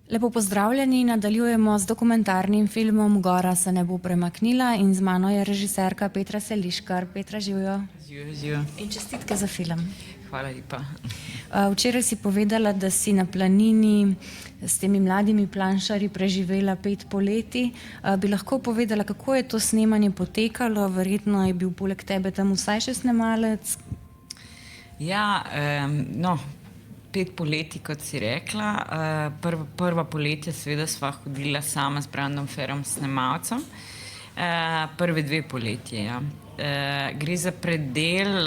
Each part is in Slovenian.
Lepo pozdravljeni, nadaljujemo z dokumentarnim filmom Gora se ne bo premaknila in z mano je režiserka Petra Seliškar. Petra, živijo. Živijo. In čestitke za film. Hvala lepa. Včeraj si povedala, da si na planini s temi mladimi planšarji preživela 5 poletij. Bi lahko povedala, kako je to snemanje potekalo? Verjetno je bil poleg tebe tam vsaj še snemalec. Ja, 5 poletij, kot si rekla. Prva poletja seveda sva hodila sama s Brandom Ferom, snemalcem. Prve 2 poletje, ja. Gre za predel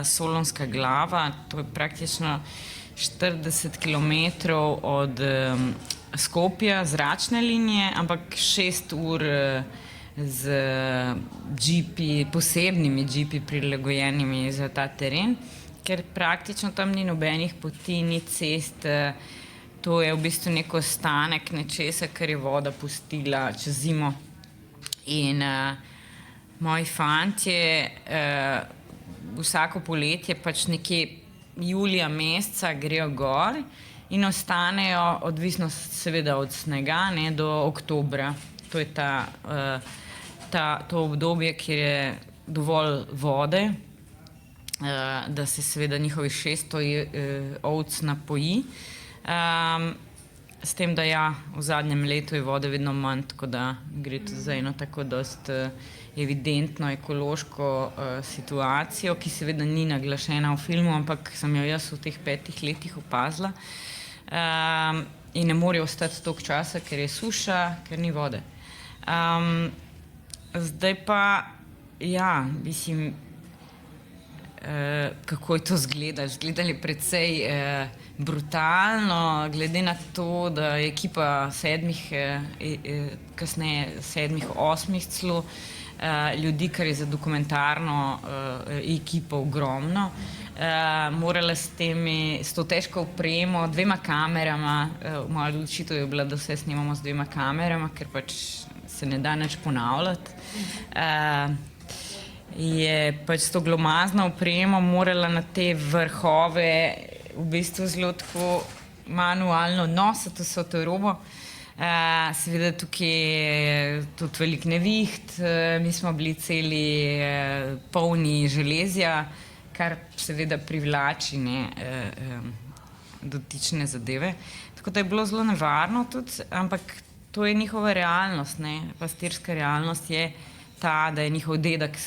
Solonska glava, to je praktično 40 kilometrov od Skopja, zračne linije, ampak 6 ur z džipi, posebnimi džipi prilagojenimi za ta teren, ker praktično tam ni nobenih poti, ni cest, to je v bistvu nek ostanek nečesa, kar je voda pustila čez zimo. In moji fantje vsako poletje pač nekje julija meseca grejo gor in ostanejo, odvisno seveda od snega, do oktobra. To je to obdobje, kjer je dovolj vode, da se seveda njihovih 600 ovc napoji. S tem, da v zadnjem letu je vode vedno manj, tako da gre tudi za eno tako dost evidentno ekološko situacijo, ki seveda ni naglašena v filmu, ampak sem jo jaz v teh 5 letih opazila. In ne morejo ostati toliko časa, ker je suša, ker ni vode. Zdaj pa, ja, mislim, kako je to izgledalo. Izgledalo je precej brutalno, glede na to, da je ekipa 7, kasneje 7, 8 celo ljudi, kar je za dokumentarno ekipo ogromno. Morala s to težko opremo, 2 kamerama, moja odločitev je bila, da vse snimamo z 2 kamerama, ker pač se ne da nič ponavljati. Je pač s to glomazno opremo morala na te vrhove v bistvu zelo tako manualno nositi vso to robo. Seveda tukaj je tudi veliko neviht, mi smo bili celi polni železja, kar seveda privlači dotične zadeve. Tako da je bilo zelo nevarno tudi, ampak to je njihova realnost, pastirska realnost je ta, da je njihov dedek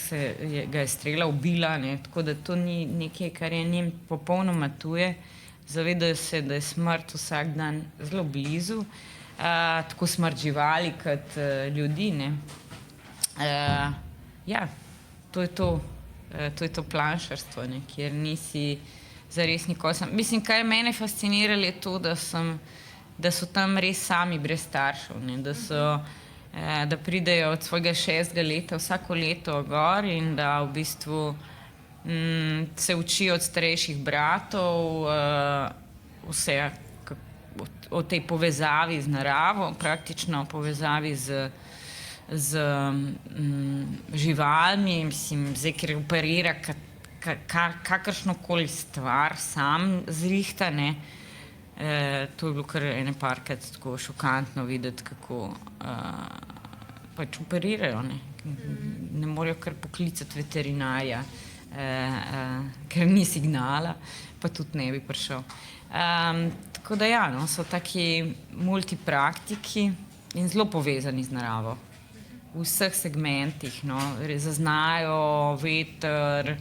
ga je strela ubila, tako da to ni nekaj, kar je njim popolnoma tuje. Zavedajo se, da je smrt vsak dan zelo blizu, tako smrt živali kot ljudi. Ja, to je to planšarstvo, kjer nisi zares nikoli. Mislim, kaj mene fasciniralo je to, da so tam res sami brez staršev, da pridejo od svojega 6. leta vsako leto gor in da v bistvu se učijo od starejših bratov vse o tej povezavi z naravo, praktično povezavi z živalmi, mislim, zdaj, ker operira kakršnokoli stvar sam zrihta, to je bilo kar ene parkrat tako šokantno videti, kako pač operirajo, ne morejo kar poklicati veterinarja, ker ni signala, pa tudi ne bi prišel. Tako da ja, so taki multipraktiki in zelo povezani z naravo. V vseh segmentih, zaznajo veter,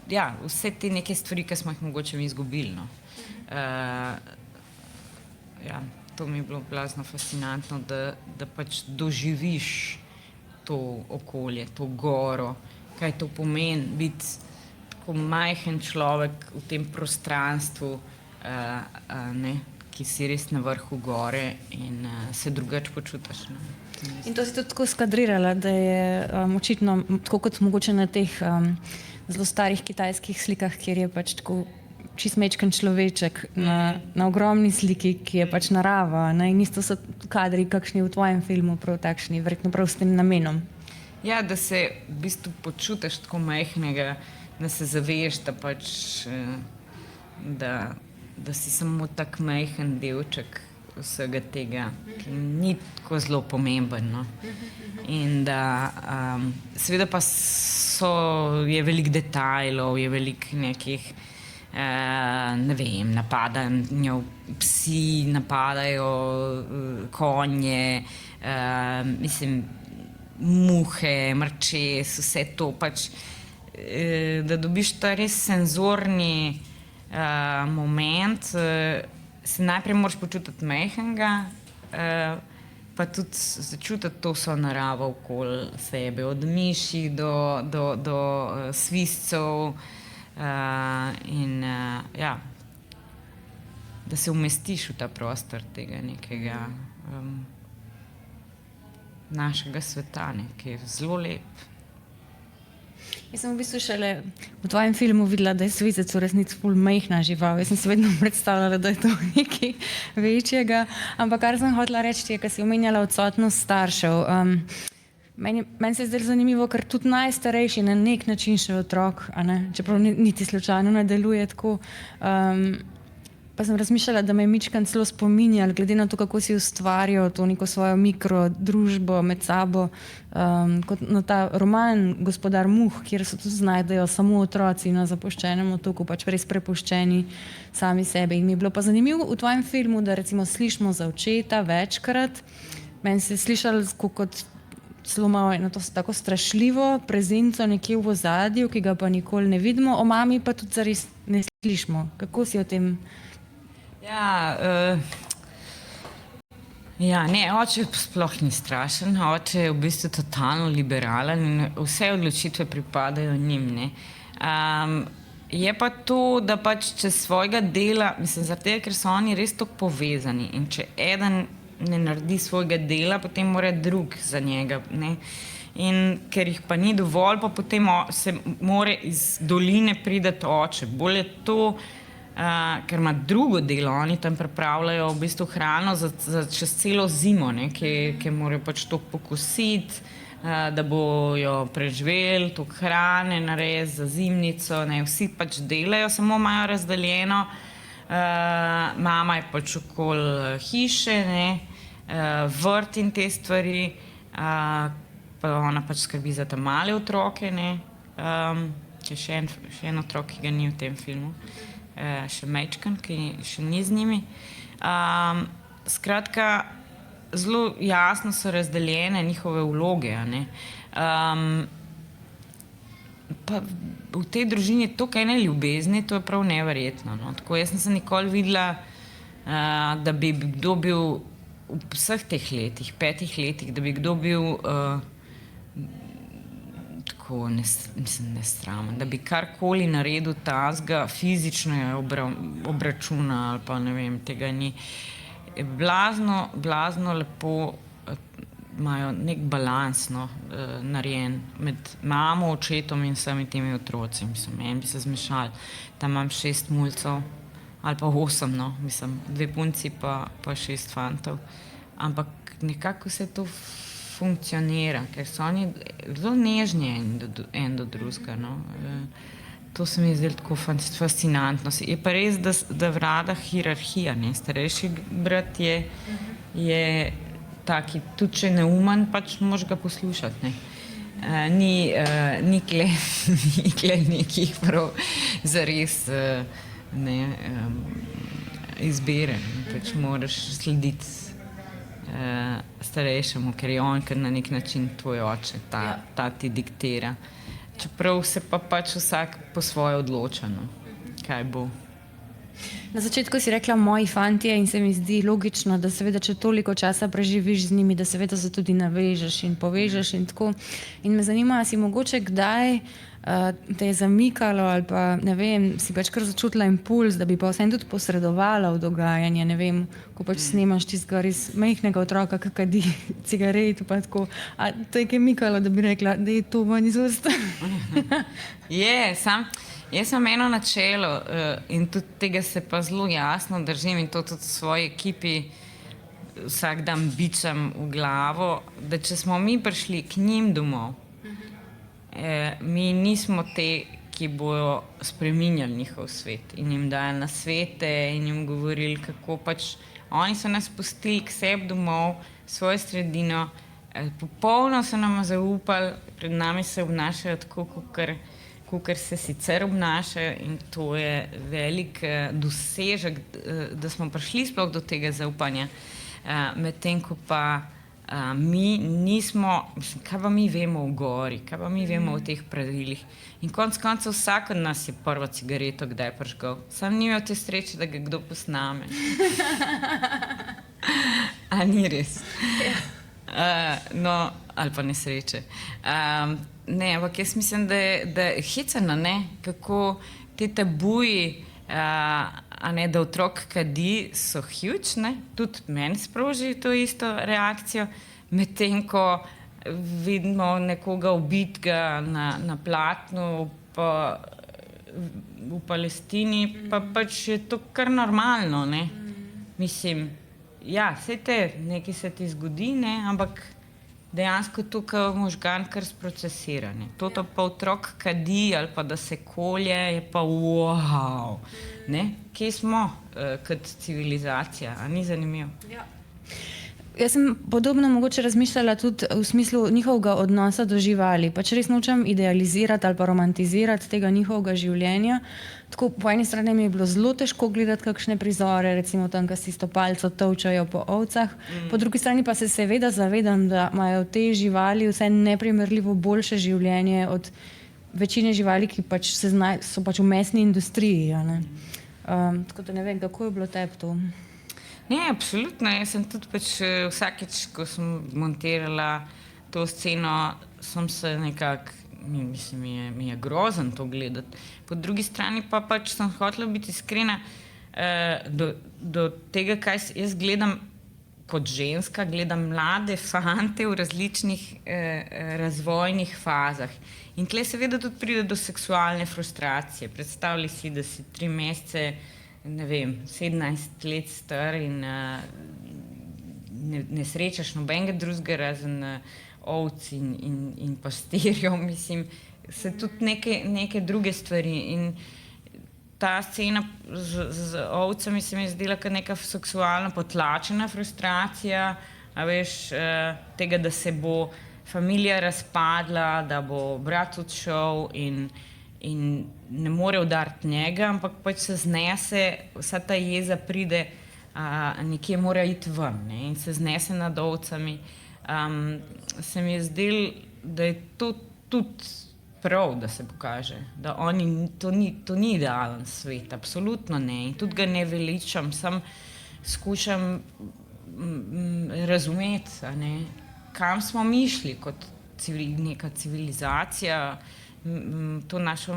ja, vse te neke stvari, ki smo jih mogoče mi izgubili. Ja, to mi je bilo blazno fascinantno, da pač doživiš to okolje, to goro, kaj to pomeni biti tako majhen človek v tem prostranstvu, ki si res na vrhu gore in se drugače počutiš. In to si tudi tako skadrirala, da je očitno, tako kot mogoče na teh zelo starih kitajskih slikah, kjer je pač tako čist mečken človeček na ogromni sliki, ki je pač narava, in isto so kadri, kakšni v tvojem filmu, prav takšni, verjetno prav s tem namenom. Ja, da se v bistvu počutiš tako majhnega, da se zaveš, da pač, da da si samo tak majhen delček vsega tega, ki ni tako zelo pomemben. No? In da seveda pa je veliko detajlov, je veliko nekih, ne vem, napadajo psi, napadajo konje, mislim, muhe, mrčes, vse to pač, da dobiš ta res senzorni moment, se najprej moraš počutiti majhnega, pa tudi začutiti to so naravo okoli sebe, od miši do svizcev, in ja, da se umestiš v ta prostor tega nekega našega sveta, ki je zelo lep. Jaz sem v bistvu šele v tvojem filmu videla, da je svizec v resnici ful majhna žival. Jaz sem si vedno predstavljala, da je to nekaj večjega. Ampak kar sem hotela reči, je, ker si omenjala odsotnost staršev. Meni se je zdelo zanimivo, ker tudi najstarejši na nek način še otrok, a ne? Čeprav niti slučajno ne deluje tako. Pa sem razmišljala, da me je mičkan celo spominjal, glede na to, kako si ustvarjal to neko svojo mikrodružbo med sabo, kot na ta roman Gospodar muh, kjer se tudi znajdejo samo otroci na zapuščenem otoku, pač res prepuščeni sami sebi. In mi je bilo pa zanimivo v tvojem filmu, da recimo slišimo za očeta večkrat. Meni se je slišalo kot celo malo eno to tako strašljivo prezenco nekje v ozadju, ki ga pa nikoli ne vidimo, o mami pa tudi zares ne slišimo. Kako si o tem? Ja, ne, oče sploh ni strašen, oče je v bistvu totalno liberalen in vse odločitve pripadajo njim, ne. Je pa to, da pač čez svojega dela, mislim, zaradi tega, ker so oni res tako povezani in če eden ne naredi svojega dela, potem mora drug za njega, ne. In ker jih pa ni dovolj, pa potem se mora iz doline priti oče. Bolj je to, ker ima drugo delo, oni tam pripravljajo v bistvu hrano za čez celo zimo, ne, ki morajo pač to pokositi, da bojo preživeli, toliko hrane narediti za zimnico, ne, vsi pač delajo, samo imajo razdeljeno, mama je pač okoli hiše, ne, vrt in te stvari, pa ona pač skrbi za te male otroke, ne, še en otrok, ki ga ni v tem filmu. Še mečkan, ki še ni z njimi. Skratka, zelo jasno so razdeljene njihove vloge, a ne. Pa v tej družini je toliko ene ljubezni, to je prav neverjetno, no. Tako jaz nisem nikoli videla, da bi kdo bil v vseh teh letih, 5 letih, da bi kdo bil tako, mislim, nesramen, da bi karkoli naredil tazga, fizično obračuna ali pa ne vem, tega ni. Blazno lepo imajo nek balans, no, narejen med mamo, očetom in vsemi temi otroci. Mislim, meni bi se zmešali. Tam imam 6 mulcev ali pa 8, no, mislim, 2 punci pa 6 fantov. Ampak nekako se to funkcionira, ker so oni zelo nežni en do drugega, no. To se mi je zdelo tako fascinantno. Je pa res, da vlada hierarhija, ne. Starejši brat je taki, tudi če neumen, pač moraš ga poslušati, ne. Ni tule nekih prav zares, ne, izbire, pač moraš slediti starejšemu, ker je on kar na nek način tvoj oče, ta ti diktira. Čeprav se pa pač vsak po svoje odloča, no, kaj bo. Na začetku si rekla moji fantje in se mi zdi logično, da seveda, če toliko časa preživiš z njimi, da seveda se tudi navežeš in povežeš in tako. In me zanima, si mogoče kdaj te je zamikalo ali pa, ne vem, si pač kar začutila impuls, da bi pa vsem tudi posredovala v dogajanje, ne vem, ko pač snemaš tistega res majhnega otroka, ki kadi cigaret, pa tako. A to je kaj mikalo, da bi rekla, da je to ven iz usta? Jaz sem eno načelo in tudi tega se pa zelo jasno držim in to tudi v svoji ekipi vsak dan bičam v glavo, da če smo mi prišli k njim domov, mi nismo te, ki bojo spreminjali njihov svet in jim dajali nasvete in jim govorili, kako pač oni so nas pustili k sebi domov, svojo sredino, popolno so nam zaupali, pred nami se obnašajo tako, kakor se sicer obnašajo in to je velik dosežek, da smo prišli sploh do tega zaupanja, medtem ko pa mi nismo, mislim, kaj pa mi vemo o gori, kaj pa mi vemo o teh pravilih. In konec koncev vsak od nas je prvo cigareto kdaj prižgal. Sam ni imel te sreče, da ga kdo posname. A ni res? No, ali pa nesreče. Ne, ampak jaz mislim, da je hecano, ne, kako te tabuji, a ne, da otrok kadi, so huge, ne, tudi meni sproži to isto reakcijo, medtem ko vidimo nekoga ubitega na platnu pa v Palestini, pa pač je to kar normalno, ne. Mislim, ja, saj nekaj se ti zgodi, ne, ampak dejansko tukaj možgan kar sprocesira, ne. To pa otrok kadi ali pa da se kolje, je pa wow, ne. Kje smo kot civilizacija, a ni zanimivo? Ja. Jaz sem podobno mogoče razmišljala tudi v smislu njihovega odnosa do živali. Pač res nočem idealizirati ali pa romantizirati tega njihovega življenja. Tako po eni strani mi je bilo zelo težko gledati kakšne prizore, recimo tam, ko si s to palico tolčajo po ovcah. Po drugi strani pa se seveda zavedam, da imajo te živali vse neprimerljivo boljše življenje od večine živali, ki pač so pač v mesni industriji, a ne. Tako da ne vem, kako je bilo tebi to? Ne, absolutno. Jaz sem tudi pač vsakeč, ko sem montirala to sceno, sem se nekako, mislim, mi je grozen to gledati. Po drugi strani pa pač sem hotela biti iskrena do tega, kaj jaz gledam kot ženska, gledam mlade fante v različnih razvojnih fazah. In tle seveda tudi pride do seksualne frustracije. Predstavljaj si, da si 3 mesece, ne vem, 17 let star in ne srečaš nobenega drugega razen ovc in pastirjev, mislim, se tudi neke druge stvari. In ta scena z ovcami se mi je zdela kot neka seksualno potlačena frustracija, a veš, tega, da se bo familija razpadla, da bo brat odšel in ne more udariti njega, ampak pač se znese, vsa ta jeza pride, nekje mora iti ven, ne, in se znese nad ovcami. Se mi je zdelo, da je to tudi prav, da se pokaže, da to ni idealen svet, absolutno ne, in tudi ga ne veličam, sam skušam razumeti, a ne, kam smo mi šli kot neka civilizacija, to naše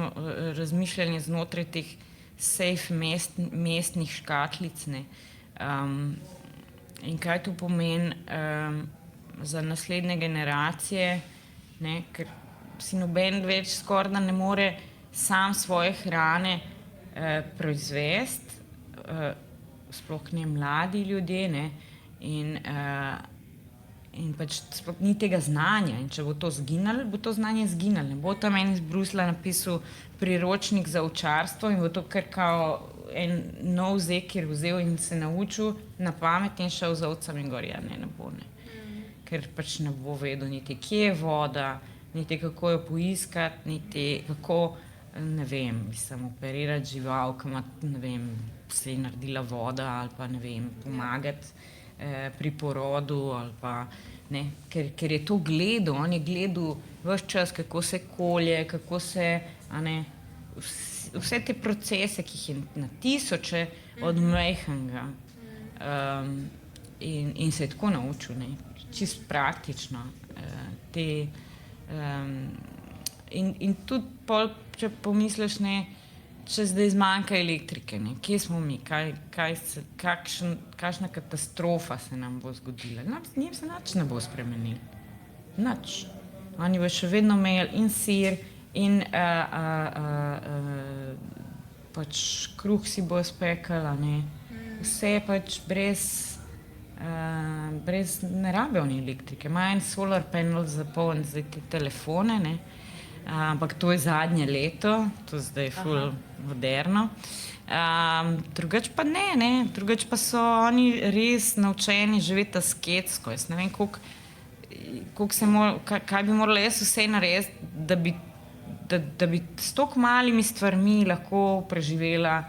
razmišljanje znotraj teh safe mestnih škatlic, ne. In kaj to pomeni za naslednje generacije, ne, ker si noben več skoraj da ne more sam svoje hrane proizvesti, sploh ne mladi ljudje, ne, in pač sploh ni tega znanja, in če bo to zginalo, bo to znanje zginalo. Ne bo tam en iz Bruslja napisal priročnik za ovčarstvo in bo to kar kao en nov zekir vzel in se naučil na pamet in šel z ovcami gor. Ja, ne bo, ne. Ker pač ne bo vedel niti kje je voda, niti kako jo poiskati, niti kako, ne vem, mislim, operirati žival, ki ima, ne vem, se je naredila voda ali pa, ne vem, pomagati pri porodu ali pa, ne, ker je to gledal, on je gledal ves čas, kako se kolje, kako se, a ne, vse te procese, ki jih je na tisoče od majhnega, in se je tako naučil, ne, čisto praktično, in tudi pol, če pomisliš, ne, če zdaj zmanjka elektrike, ne, kje smo mi, kakšna katastrofa se nam bo zgodila. Njim se nič ne bo spremenilo. Nič. Oni bo še vedno imeli in sir, in pač kruh si bo spekel, ne. Vse pač brez ne rabijo oni elektrike. Imajo en solar panel za poln zdaj te telefone, ne. ampak to je zadnje leto, to zdaj je ful moderno. Drugač pa ne, drugač pa so oni res naučeni živeti asketsko. Jaz ne vem, kaj bi morala jaz vse narediti, da bi s toliko malimi stvarmi lahko preživela.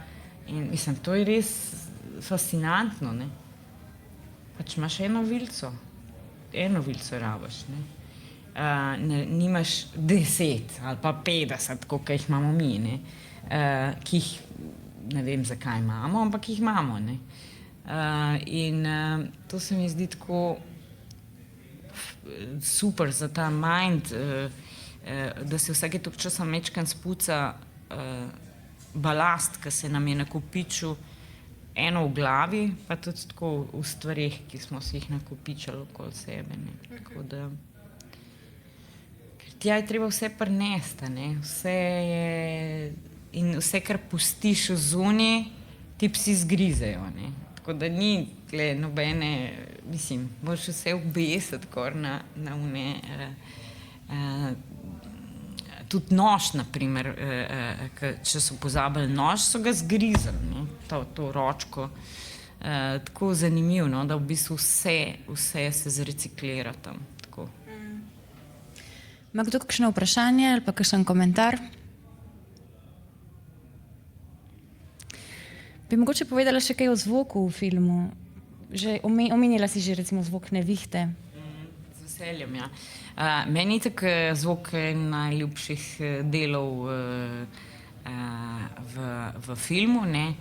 In mislim, to je res fascinantno, ne. Pač imaš eno vilico rabiš, ne. Nimaš 10 ali pa 50, koliko jih imamo mi, ne. Ki jih ne vem, zakaj imamo, ampak jih imamo, ne. In to se mi zdi tako super za ta mind, da se vsake toliko časa majčkeno spuca balast, ki se nam je nakopičil eno v glavi, pa tudi tako v stvareh, ki smo si jih nakopičili okoli sebe, ne. Tako da ker tja je treba vse prinesti, ne. Vse je in vse, kar pustiš odzunaj, ti psi zgrizejo, ne. Tako da ni tule nobene, mislim, moraš vse obesiti gor na one, tudi nož, na primer, če so pozabili nož, so ga zgrizali, ne, to ročko. Tako zanimivo, no, da v bistvu vse se zreciklira tam, tako. Ima kdo kakšno vprašanje ali pa kakšen komentar? Bi mogoče povedala še kaj o zvoku v filmu? Že omenila si že recimo zvok nevihte. Z veseljem, ja. Meni je tako zvok najljubših delov v filmu, ne.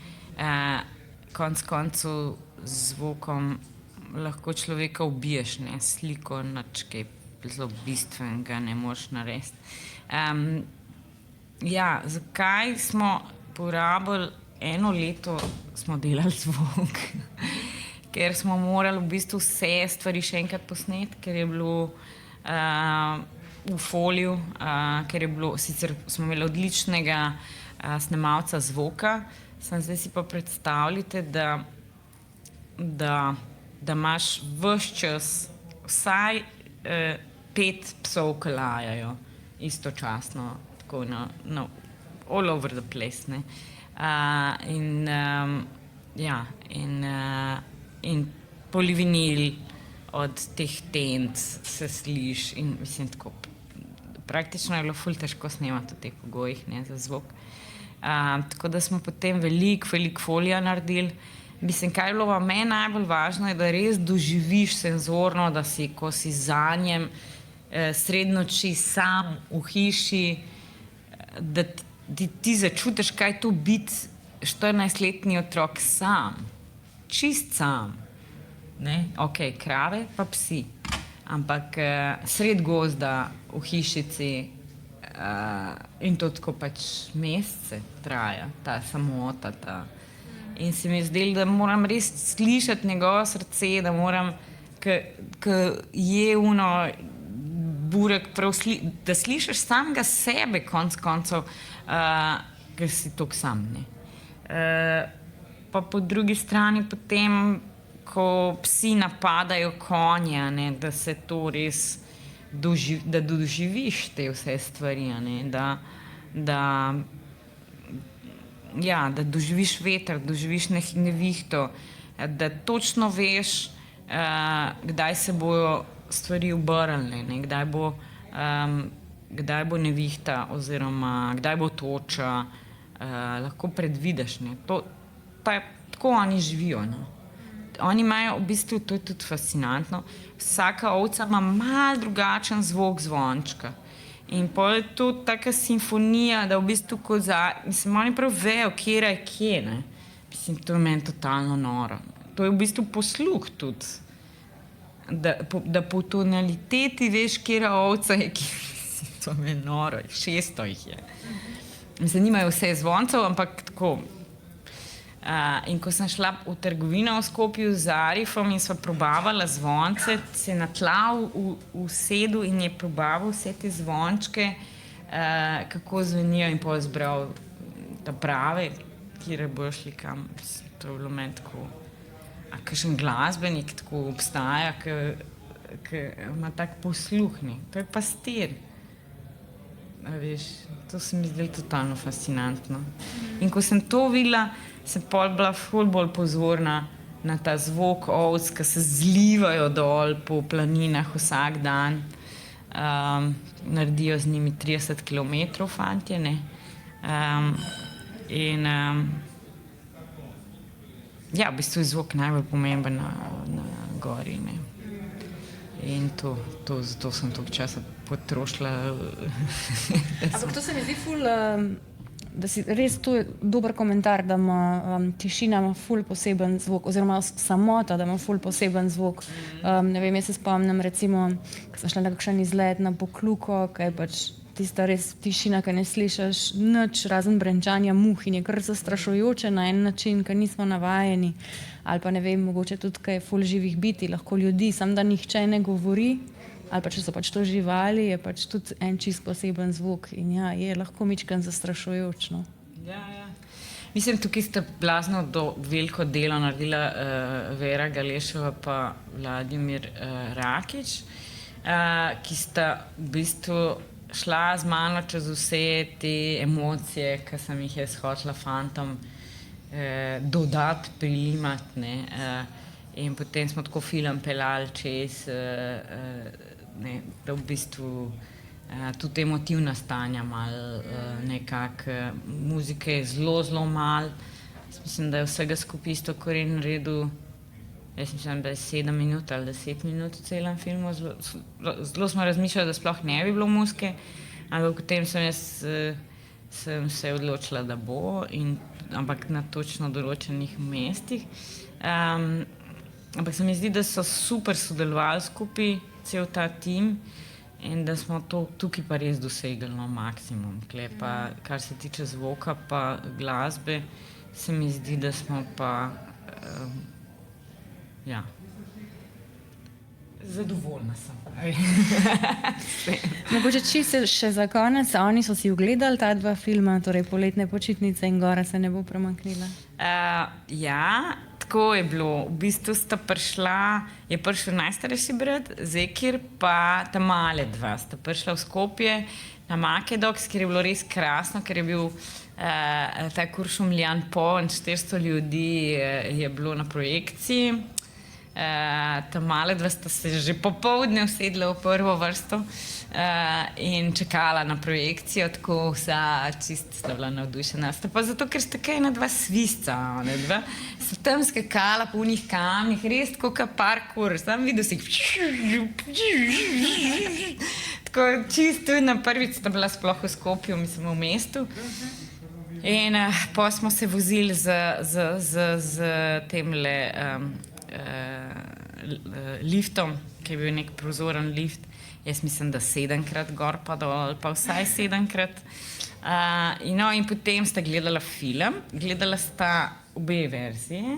Konec koncev z zvokom lahko človeka ubiješ, ne. Sliko nič kaj zelo bistvenega ne moreš narediti. Ja, zakaj smo porabili eno leto smo delali zvok, ker smo morali v bistvu vse stvari še enkrat posneti, ker je bilo v foliju, ker je bilo, sicer smo imeli odličnega snemalca zvoka, zdaj si pa predstavljate, da imaš ves čas vsaj 5 psov, ki lajajo istočasno, tako all over the place, ne. In polivinil od teh tent se sliši in mislim tako, praktično je bilo ful težko snemati v teh pogojih, ne, za zvok. Tako da smo potem veliko folija naredili. Mislim, kaj je bilo pa meni najbolj važno, je, da res doživiš senzorno, da si, ko si za njem sredi noči sam v hiši, da ti začutiš, kaj je to biti 14-letni otrok sam, čist sam, ne, okej, krave pa psi, ampak sredi gozda v hišici in to tako pač mesece traja, ta samota, in se mi je zdelo, da moram res slišati njegovo srce, da moram, ke je burek prav da slišiš samega sebe konec koncev, ker si toliko sam, ne. Pa po drugi strani potem, ko psi napadajo konje, ne, da se to res da doživiš te vse stvari, ne, da doživiš veter, doživiš nevihto, da točno veš, kdaj se bojo stvari obrnile, ne, kdaj bo nevihta oziroma kdaj bo toča, lahko predvidiš, ne. Tako oni živijo, no. Oni imajo v bistvu, to je tudi fascinantno, vsaka ovca ima malo drugačen zvok zvončka. In pol je to taka simfonija, da v bistvu mislim, oni prav vejo, katera je kje, ne. Mislim, to je meni totalno noro. To je v bistvu posluh tudi. Da po tonaliteti veš, katera ovca je kje. To je meni noro, 600 jih je. Mislim, nimajo vse zvoncev, ampak tako. In ko sem šla v trgovino v Skopju z Arifom in sva probavala zvonce, se je na tla usedel in je probaval vse te zvončke, kako zvenijo, in pol zbral ta prave, kjer bojo šli kam. To je bilo meni tako, a kakšen glasbenik tako obstaja, ki ima tak posluh, ne. To je pastir. A veš, to se mi zdelo totalno fascinantno. In ko sem to videla, sem pol bila ful bolj pozorna na ta zvok ovc, ki se zlivajo dol po planinah vsak dan. Naredijo z njimi 30 km fantje, ne. Ja, v bistvu je zvok najbolj pomemben na gori, ne. In zato sem toliko časa potrošila. Ampak to se mi zdi ful, da si res, to je dober komentar, da ima tišina ima ful poseben zvok, oziroma samota, da ima ful poseben zvok. Ne vem, jaz se spomnim recimo, ko sem šla na kakšen izlet na Pokluko, kaj je pač tista res tišina, ki ne slišiš nič razen brenčanja muh in je kar zastrašujoče na en način, ker nismo navajeni. Ali pa ne vem, mogoče tudi kaj ful živih biti, lahko ljudi, samo da nihče ne govori, ali pa če so pač to živali, je pač tudi en čist poseben zvok in ja, je lahko mičken zastrašujoč, no. Ja. Mislim, tukaj sta blazno veliko delo naredila Vera Galeševa pa Vladimir Rakič, ki sta v bistvu šla z mano čez vse te emocije, ki sem jih jaz hotela fantom dodati, prilimati, ne. In potem smo tako film peljali čez, ne, da v bistvu tudi emotivna stanja malo nekako, muzike je zelo malo. Mislim, da je vsega skupaj isto, kar je naredil, jaz mislim, da je 7 minut ali 10 minut v celem filmu. Zelo smo razmišljali, da sploh ne bi bilo muzike, ampak potem sem se odločila, da bo, ampak na točno določenih mestih. Ampak se mi zdi, da so super sodelovali skupaj, cel ta tim, in da smo to tukaj pa res dosegli maksimum. Tule pa, kar se tiče zvoka pa glasbe, se mi zdi, da smo pa ja, zadovoljna sem. Mogoče čisto še za konec, oni so si ogledali ta dva filma, torej Poletne počitnice in Gora se ne bo premaknila? Ja, tako je bilo. V bistvu je prišel najstarejši brat, Zekir, pa ta male dva. Sta prišla v Skopje na Makedoks, kjer je bilo res krasno, ker je bil ta Kuršumljan poln, 400 ljudi je bilo na projekciji. Ta male dva sta se že popoldne usedla v prvo vrsto in čakala na projekcijo, tako vsa čisto sta bila navdušena. Sta pa zato, ker sta kaj na dva svisca, one dva. Sta tam skakala po unih kamnih, res tako kot parkour, sam videl si tako čisto na prvič sta bila sploh v Skopju, mislim v mestu. In pa smo se vozili z temle liftom, ki je bil nek prozoren lift, jaz mislim, da 7-krat gor pa dol, pa vsaj 7-krat. In potem sta gledala film, gledala sta obe verzije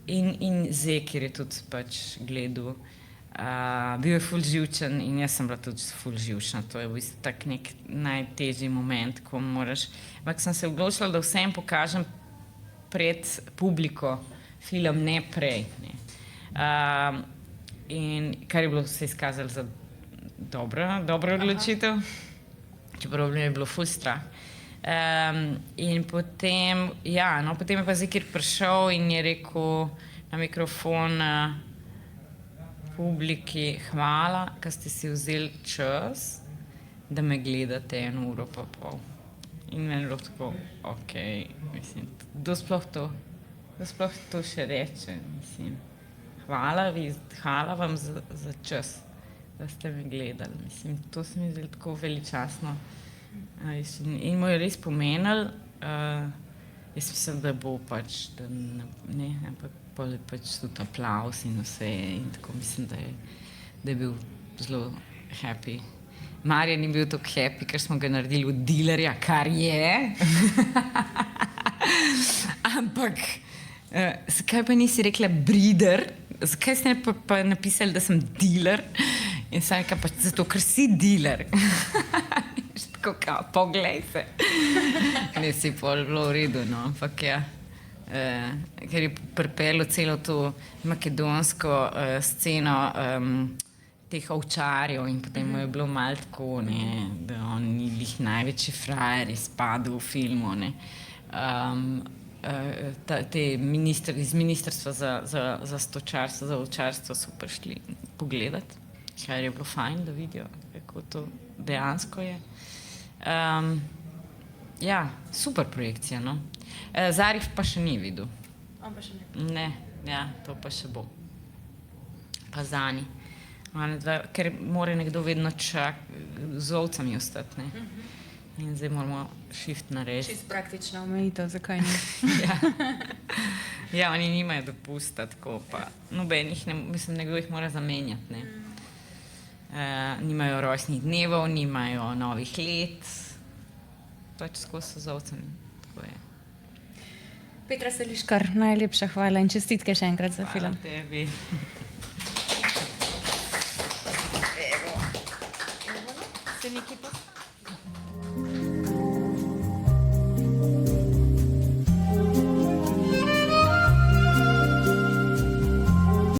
in Zekir je tudi pač gledal. Bil je ful živčen in jaz sem bila tudi ful živčna, to je v bistvu tak nek najtežji moment, ko moraš, ampak sem se odločila, da vsem pokažem pred publiko film, ne prej. Ne. In kar je bilo se izkazalo za dobro odločitev, čeprav mi je bilo ful strah. In potem, ja, no, potem je pa Zekir prišel in je rekel na mikrofon publiki, hvala, ker ste si vzeli čas, da me gledate 1 uro pa pol. In meni je bilo tako, okej, mislim, kdo sploh to še reče, mislim. Hvala vam za čas, da ste me gledali, mislim, to se mi zdi tako veličastno. In mu je res pomenil, jaz mislim, da bo pač, da ne, ampak pol je pač tudi aplavz in vse, in tako mislim, da je bil zelo happy. Marjan ni bil tako happy, ker smo ga naredili od dealerja, kar je. Ampak zakaj pa nisi rekla breeder? Zakaj ste pa napisali, da sem dealer? In sem rekla, pa zato, ker si dealer. Tako kao, poglej se. Ne si pol bilo v redu, no, ampak ja. Ker je pripeljal celo to makedonsko sceno, teh ovčarjev in potem mu je bilo malo tako, ne, da on ni lih največji frajer izpadel v filmu. Ne. Iz ministrstva za stočarstvo, za ovčarstvo so prišli pogledati, kar je bilo fajn, da vidijo, kako to dejansko je. Ja, super projekcija, no. Zarif pa še ni videl. On pa še ne. Ne, ja, to pa še bo. Pa Zani. Ker mora nekdo vedno z ovcami ostati, ne. In zdaj moramo shift narediti. Čist praktična omejitev, zakaj ne? Ja, oni nimajo dopusta, tako pa nobenih, mislim, nekdo jih mora zamenjati, ne. Nimajo rojstnih dnevov, nimajo novih let, pač skozi so z ovcami, tako je. Petra Seliškar, najlepša hvala in čestitke še enkrat za film. Hvala tebi. Se nekaj pa...